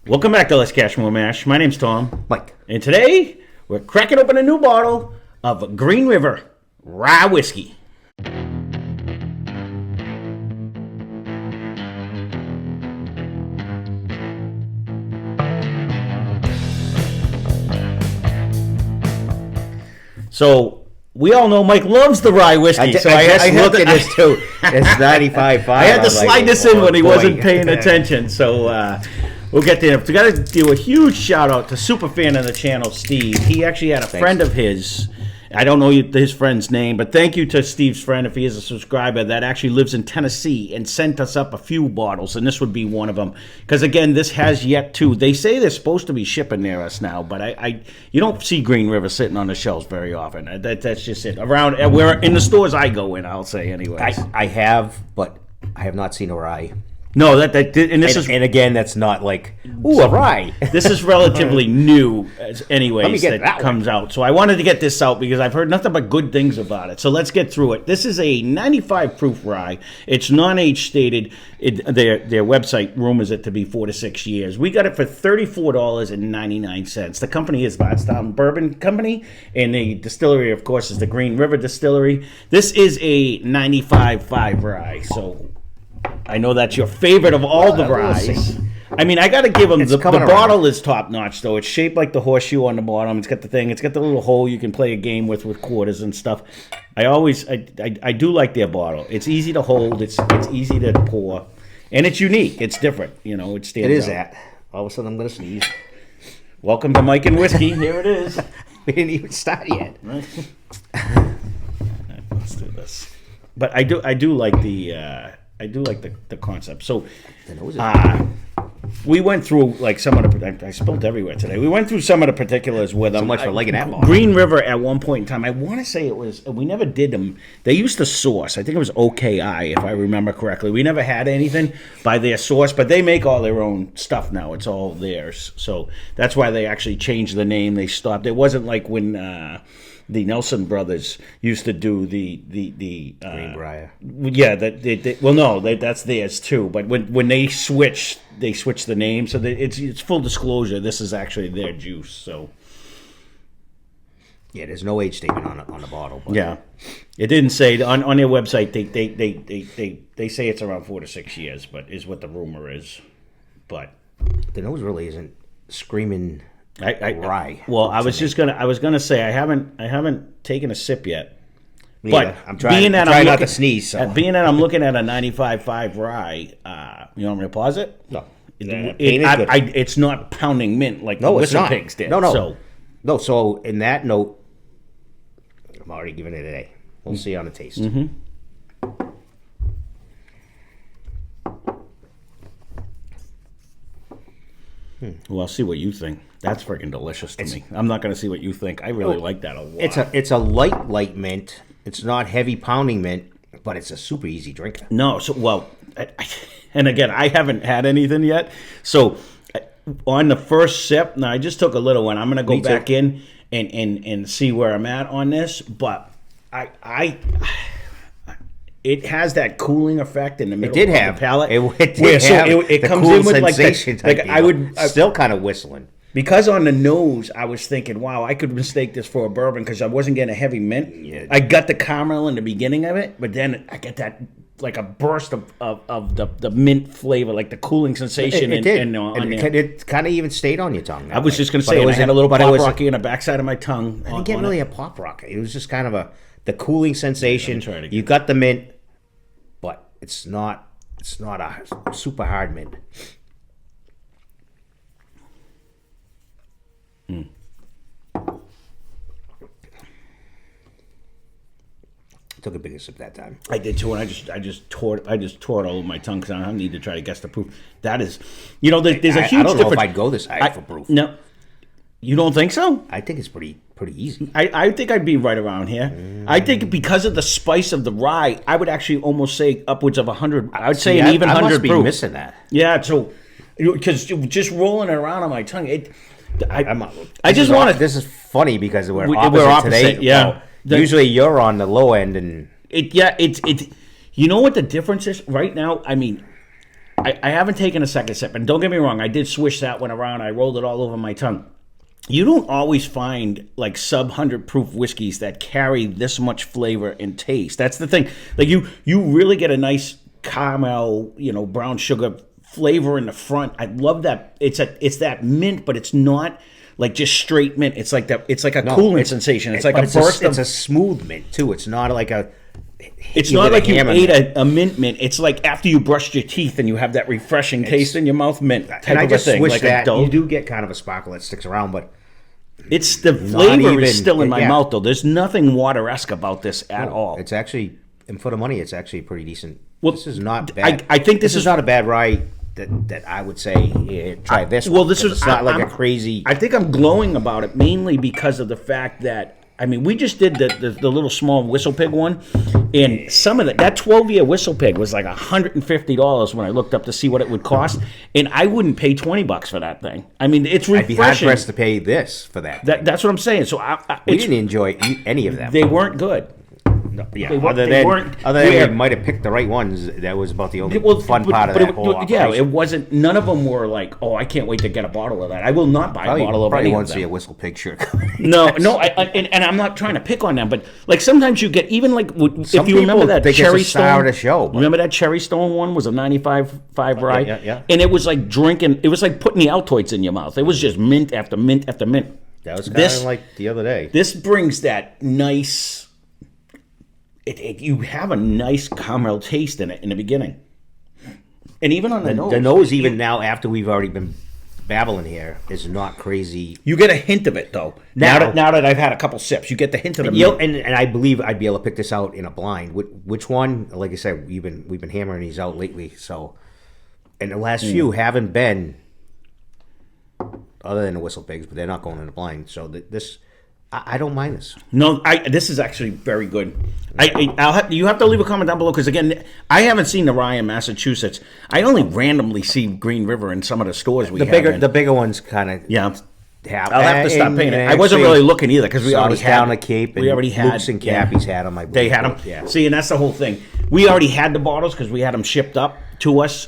Welcome back to Lesscashmoremash. My name's Tom. Mike. And today, we're cracking open a new bottle of Green River Rye Whiskey. So, we all know Mike loves the rye whiskey. I just looked at this too. It's 95.5. I had to slide this in when he wasn't paying attention. So, we'll get there. We got to do a huge shout out to super fan of the channel, Steve. He actually had a friend of his. I don't know his friend's name, but thank you to Steve's friend, if he is a subscriber, that actually lives in Tennessee and sent us up a few bottles, and this would be one of them. Because, again, this has yet to. They say they're supposed to be shipping near us now, but you don't see Green River sitting on the shelves very often. That's just it. Around where in the stores I go in, I'll say, anyways. I have, but I have not seen a rye. No, and again, that's not like, ooh, a rye. This is relatively new, anyways, that comes out. So I wanted to get this out because I've heard nothing but good things about it. So let's get through it. This is a 95 proof rye. It's non-age stated. Their website rumors it to be 4 to 6 years. We got it for $34.99. The company is Bardstown Bourbon Company, and the distillery, of course, is the Green River Distillery. This is a 95.5 rye. So I know that's your favorite of all the ryes. I mean, I got to give them, the bottle is top notch, though. It's shaped like the horseshoe on the bottom. It's got the thing. It's got the little hole you can play a game with quarters and stuff. I do like their bottle. It's easy to hold. It's easy to pour. And it's unique. It's different. You know, it stands out. It is that. All of a sudden, I'm going to sneeze. Welcome to Mike and Whiskey. Here it is. We didn't even start yet. Right. Let's do this. But I do like the concept. So, we went through like some of the. I spilled everywhere today. We went through some of the particulars with them. So much for liking that bottle. Green River at one point in time. I want to say it was. We never did them. They used to source. I think it was OKI, if I remember correctly. We never had anything by their source, but they make all their own stuff now. It's all theirs. So that's why they actually changed the name. They stopped. It wasn't like when. The Nelson brothers used to do the Greenbrier. Yeah, that's theirs too. But when they switched the name, so it's full disclosure. This is actually their juice. So yeah, there's no age statement on the bottle. But. Yeah, it didn't say on their website. They say it's around 4 to 6 years, but is what the rumor is. But the nose really isn't screaming. Rye. Well, I was gonna say I haven't taken a sip yet. But I'm trying not to sneeze. So. Being that I'm looking at a 95.5 rye, you want me to pause it? No. It's not pounding mint like the Whistle Pigs did. No. So in that note, I'm already giving it an A. We'll see on the taste. Mm-hmm. Well, I'll see what you think. That's freaking delicious to me. I'm not going to see what you think. I really like that a lot. It's a light mint. It's not heavy pounding mint, but it's a super easy drinker. No, and again, I haven't had anything yet. So on the first sip, now I just took a little one. I'm going to go back in and see where I'm at on this, but it has that cooling effect in the middle of the palate. It comes cool in with sensation I would still kind of whistling. Because on the nose, I was thinking, wow, I could mistake this for a bourbon because I wasn't getting a heavy mint. Yeah. I got the caramel in the beginning of it, but then I get that like a burst of the mint flavor, like the cooling sensation. It did. It kind of even stayed on your tongue. I was just going to say, I had a little pop rocky in the backside of my tongue. I didn't get really a pop rocky. It was just kind of the cooling sensation. You got the mint, but it's not a super hard mint. Took a bigger sip that time. I did too, and I just tore it all over my tongue because I don't need to try to guess the proof. That is, there's a huge difference. I don't know if I'd go this high for proof. No, you don't think so? I think it's pretty easy. I think I'd be right around here. I think because of the spice of the rye, I would actually almost say upwards of 100. I would say an even 100 I must be proof. Missing that. Yeah, so because just rolling it around on my tongue, This is funny because we're opposite today. Yeah. Usually you're on the low end, and it's you know what the difference is right now. I mean, I haven't taken a second sip, and don't get me wrong, I did swish that one around. I rolled it all over my tongue. You don't always find like sub 100 proof whiskeys that carry this much flavor and taste. That's the thing. Like you really get a nice caramel, brown sugar flavor in the front. I love that. It's that mint, but it's not like just straight mint. It's like that. It's like a cooling sensation. It's like a burst. It's a smooth mint too. It's not like a. It's not like you ate a mint. It's like after you brushed your teeth and you have that refreshing taste in your mouth mint type and I of just a thing. wish Like that you do get kind of a sparkle that sticks around, but it's the flavor is still in my mouth though. There's nothing water-esque about this at all. It's actually, and for the money, it's actually pretty decent. Well, this is not bad. I think this is not a bad rye. That I would say try this. Well, this is not like a crazy. I think I'm glowing about it mainly because of the fact that we just did the little small Whistle Pig one, and some of that 12-year Whistle Pig was like $150 when I looked up to see what it would cost, and I wouldn't pay $20 for that thing. It's refreshing. I'd be hard pressed to pay this for that. That's what I'm saying. So we didn't enjoy any of them. They weren't good. No, yeah, other than we might have picked the right ones. That was about the only fun part of that whole operation. Yeah, it wasn't. None of them were like, "Oh, I can't wait to get a bottle of that." I will not buy a bottle of any of them. Probably won't see a Whistle Pig shirt. No, and I'm not trying to pick on them, but like sometimes you get even like if you remember that Cherry Stone. Remember that Cherry Stone one was a 95.5 rye, yeah, and it was like drinking. It was like putting the Altoids in your mouth. It was just mint after mint after mint. That was kind of like the other day. This brings that nice. You have a nice caramel taste in it in the beginning, and even on the nose. The nose, even now after we've already been babbling here, is not crazy. You get a hint of it though. Now that I've had a couple sips, you get the hint of the mint. And I believe I'd be able to pick this out in a blind. Which one? Like I said, we've been hammering these out lately. So, and the last few haven't been other than the Whistle Pigs, but they're not going in a blind. So this. I don't mind this. No, this is actually very good. You have to leave a comment down below because again, I haven't seen the rye in Massachusetts. I only randomly see Green River in some of the stores we have. The bigger ones kind of I'll have to stop paying it. I wasn't really looking either because we already had down the Cape. We already had Luke's and Cappy's had them. They had them. Yeah. See, and that's the whole thing. We already had the bottles because we had them shipped up to us.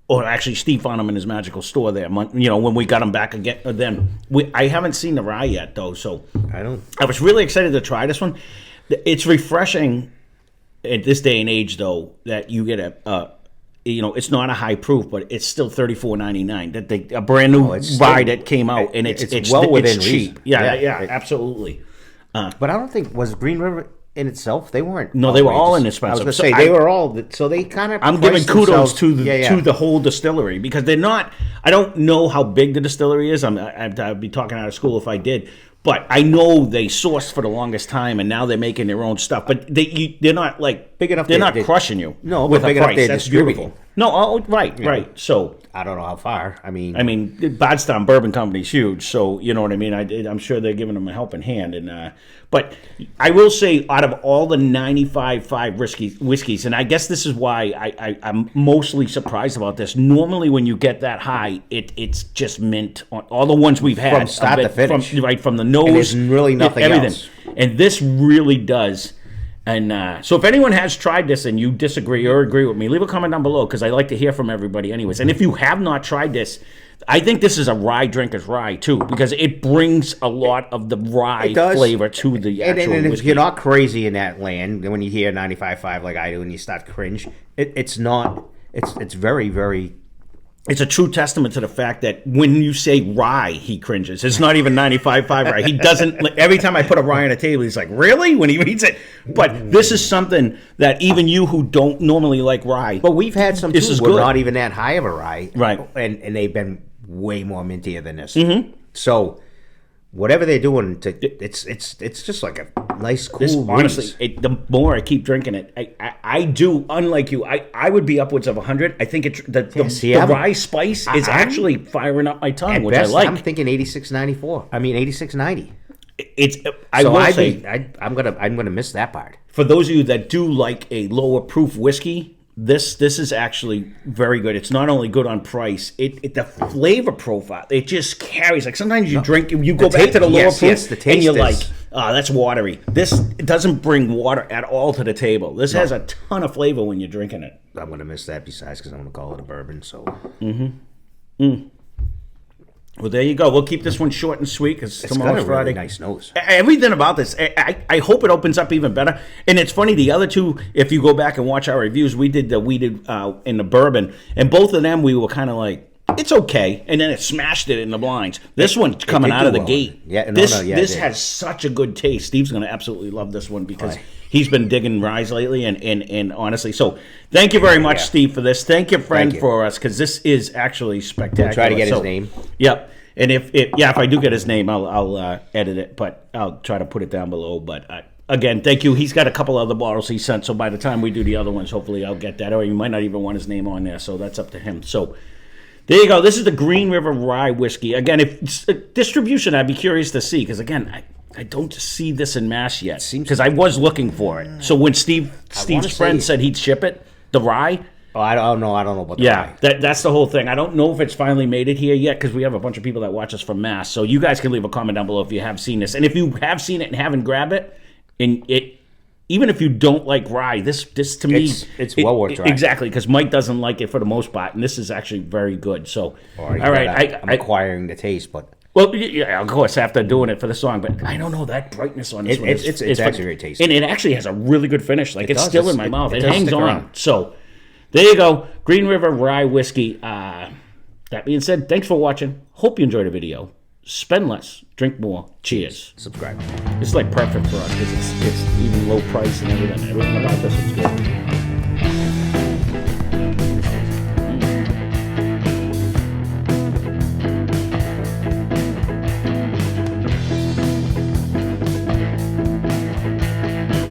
Or actually, Steve found them in his magical store there. When we got them back again. Then I haven't seen the rye yet, though. So I was really excited to try this one. It's refreshing at this day and age, though, that you get it's not a high proof, but it's still $34.99. That a brand new rye that came out, and it's well within cheap. reason. Yeah, absolutely. But I don't think was Green River. In itself, they weren't. No, they were all inexpensive. I was going to say they were all. So they kind of. I'm giving kudos to the whole distillery because they're not. I don't know how big the distillery is. I'd be talking out of school if I did. But I know they sourced for the longest time, and now they're making their own stuff. But they're not like big enough. They're not crushing you. No, with big a price. That's beautiful. No, right. So I don't know how far. I mean, Bardstown Bourbon Company's huge, so you know what I mean. I'm sure they're giving them a helping hand, but I will say, out of all the 95.5 whiskeys, and I guess this is why I'm mostly surprised about this. Normally, when you get that high, it's just mint. All the ones we've had from start to finish, from the nose, and there's really nothing else. And this really does. And so if anyone has tried this and you disagree or agree with me, leave a comment down below because I like to hear from everybody anyways. And if you have not tried this, I think this is a rye drinker's rye too because it brings a lot of the rye flavor to the actual and if whiskey. You're not crazy in that land, when you hear 95.5 like I do and you start to cringe, it's not. It's very, very... It's a true testament to the fact that when you say rye, he cringes. It's not even 95.5 rye. He doesn't. Every time I put a rye on a table, he's like, "Really?" When he reads it. But this is something that even you who don't normally like rye. But we've had some. This is good. Good. Not even that high of a rye, right? And they've been way more mintier than this. Mm-hmm. So whatever they're doing, it's just like a nice, cool. Honestly, the more I keep drinking it, I do. Unlike you, I would be upwards of 100. I think the rye spice is actually firing up my tongue, which I like. I'm thinking 86.94. I mean 86.90. I'm gonna miss that part. For those of you that do like a lower proof whiskey, This is actually very good. It's not only good on price, the flavor profile, it just carries. Like sometimes you drink, you go back to the lower proof, the taste and you're is, like, oh, that's watery. This doesn't bring water at all to the table. This has a ton of flavor when you're drinking it. I'm gonna miss that besides because I'm gonna call it a bourbon. So. Well, there you go. We'll keep this one short and sweet because tomorrow's Friday. Really nice nose. Everything about this, I hope it opens up even better. And it's funny, the other two, if you go back and watch our reviews, we did in the bourbon, and both of them we were kind of like, it's okay, and then it smashed it in the blinds. This one's coming out of the gate. Yeah, this has such a good taste. Steve's going to absolutely love this one because he's been digging rye lately, and honestly, so thank you very much, Steve, for this. Thank you, friend, for us because this is actually spectacular. We'll try to get his name. Yep. And if I do get his name, I'll edit it, but I'll try to put it down below. But again, thank you. He's got a couple other bottles he sent, so by the time we do the other ones, hopefully I'll get that. Or he might not even want his name on there, so that's up to him. So there you go. This is the Green River Rye Whiskey. Again, if distribution, I'd be curious to see because again, I don't see this in mass yet because I was looking for it. So when Steve's friend said he'd ship it, the rye. Oh, I don't know about the rye. That's the whole thing. I don't know if it's finally made it here yet because we have a bunch of people that watch us from Mass. So you guys can leave a comment down below if you have seen this. And if you have seen it and haven't grabbed it, even if you don't like rye, this to me... It's well worth trying. Exactly, because Mike doesn't like it for the most part, and this is actually very good. So, all right, I'm acquiring the taste, but... Well, yeah, of course, after doing it for the song, but I don't know, that brightness on this one it's actually very tasty. And it actually has a really good finish. Like, it's still in my mouth. It hangs on. Around. So... there you go, Green River Rye Whiskey. That being said, thanks for watching. Hope you enjoyed the video. Spend less, drink more. Cheers. Subscribe. It's like perfect for us because it's even low price and everything. Everything about this is good.